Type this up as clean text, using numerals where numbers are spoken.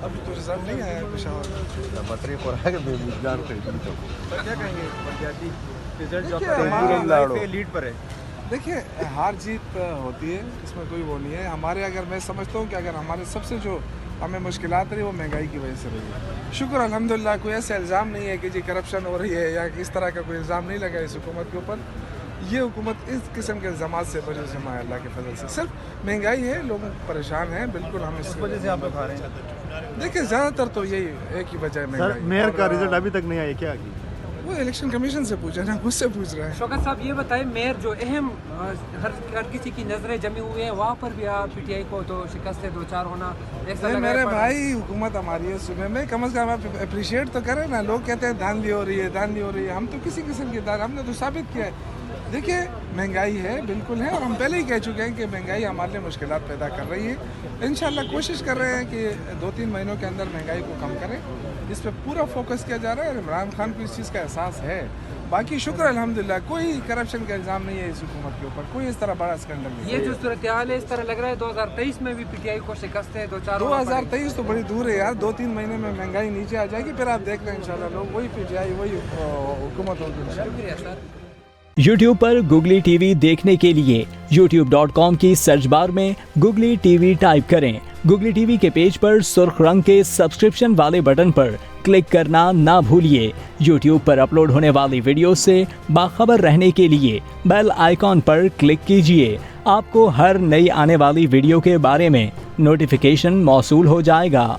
अभी तो रिजल्ट नहीं आया पेशावर। बटरी को रहा है बेरोजगार खरीदी तो सर क्या कहेंगे पंचायती रिजल्ट जो देखिए, आपका हमारा लाइफ पे लीड पर है? देखिए, हार जीत होती है, इसमें कोई वो नहीं है। हमारे अगर मैं समझता हूँ कि अगर हमारे सबसे जो हमें मुश्किलात रही वो महंगाई की वजह से रही है। शुक्र अल्हम्दुलिल्लाह कोई ऐसा इल्ज़ाम नहीं है कि जी करप्शन हो रही है या इस तरह का कोई इल्ज़ाम नहीं लगा इस हुकूमत के ऊपर। ये हुकूमत इस किस्म के इल्ज़ामात से बरी जमा है अल्लाह के फजल से। सिर्फ महंगाई है, लोग परेशान हैं, बिल्कुल हम इस वजह से आप लोग खा रहे हैं? देखिए ज़्यादातर तो यही एक ही वजह है सर महंगाई। मेयर का और, रिजल्ट अभी तक नहीं आया क्या की? वो इलेक्शन कमीशन से पूछे ना, मुझसे पूछ रहे हैं। शौकत साहब ये बताएं, मेयर जो अहम हर किसी की नज़रें जमी हुई हैं, वहाँ पर भी आप पीटीआई को तो शिकस्त दो चार होना ऐसा नहीं लग रहा मेरे है। भाई, हुकूमत हमारी है सुबह में, कम से कम आप अप्रिशिएट तो करें ना। लोग कहते हैं धांधली हो रही है, धांधली हो रही है। हम तो किसी किस्म की दान, हमने तो साबित किया है। देखिए महंगाई है, बिल्कुल है, और हम पहले ही कह चुके हैं कि महंगाई हमारे लिए मुश्किलात पैदा कर रही है। इंशाल्लाह कोशिश कर रहे हैं कि 2-3 महीनों के अंदर महंगाई को कम करें। इस पर पूरा फोकस किया जा रहा है और इमरान खान को इस चीज़ का एहसास है। बाकी शुक्र अल्हम्दुलिल्लाह कोई करप्शन का इल्ज़ाम नहीं है इस हुकूमत के ऊपर, कोई इस तरह बड़ा स्कैंडल नहीं ये है। जो सूरत हाल है, इस तरह लग रहा है 2023 में भी पीटीआई को शिकस्त है दो चार होना पड़ेगी। 2023 तो बड़ी दूर है यार, 2-3 महीने में महंगाई नीचे आ जाएगी, फिर आप देख लें इंशाल्लाह लोग वही पीटीआई वही हुकूमत होगी इंशाल्लाह। शुक्रिया सर। YouTube पर गुगली टीवी देखने के लिए youtube.com की सर्च बार में गुगली टीवी टाइप करें। गुगली टीवी के पेज पर सुर्ख रंग के सब्सक्रिप्शन वाले बटन पर क्लिक करना ना भूलिए। YouTube पर अपलोड होने वाली वीडियो से बाखबर रहने के लिए बेल आइकॉन पर क्लिक कीजिए। आपको हर नई आने वाली वीडियो के बारे में नोटिफिकेशन मौसूल हो जाएगा।